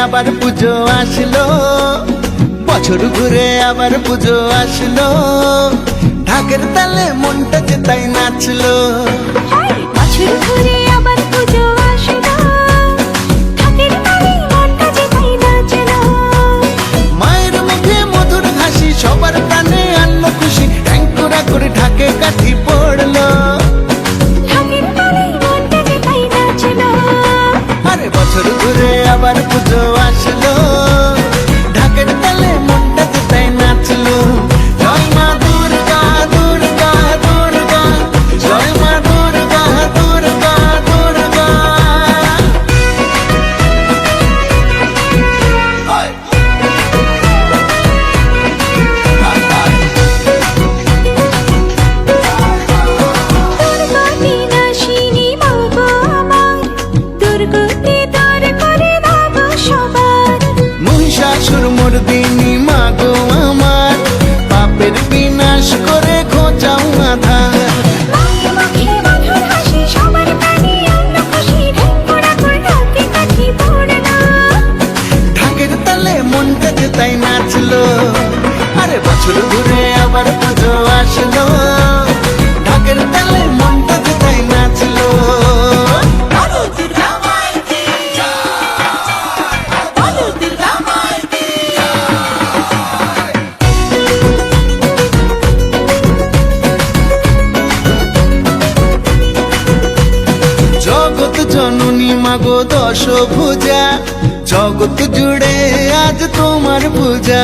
আবার পুজো আসলো, বছর ঘুরে আবার পুজো আসলো, ঢাকের তালে মনটা যে তাই নাচলো। বছর ঘুরে আবার পুজো আসলো, ঢাকের তালে মনটা যে তাই নাচলো। মায়ের মুখে মধুর হাসি সবার প্রাণে আনলো খুশি, ট্যাঙ্কুরা করে ঢাকে কাঠি পড়লো। ঢাকের তালে মনটা যে তাই নাচলো। আরে বছর ঘুরে আবার পুজো আসলো, ঢাকের তালে মনটা যে তাই নাচলো। জয় মা দুর্গা দুর্গা দুর্গা, জয় মা দুর্গা দুর্গা দুর্গা। দুর্গতি নাশিনী মা গো আমার, দুর্গতি দূর করে দাও সবার। মহিষাসুর মর্দিনী মা গো আমার, পাপের বিনাশ করে খোঁচাও আধার। মায়ের মুখে মধুর হাসি সবার প্রাণে আনলো খুশি, ঢেকুরা করে ঢাকে কাঠি পড়লো। ঢাকের তালে মনটা যে তাই নাচলো। আরে বছর ঘুরে আবার পুজো আসলো, ঢাকের তালে মনটা যে তাই নাচলো। জগৎ জননী মাগো দশ ভুজা, জগৎ জুড়ে আজ তোমার পূজা।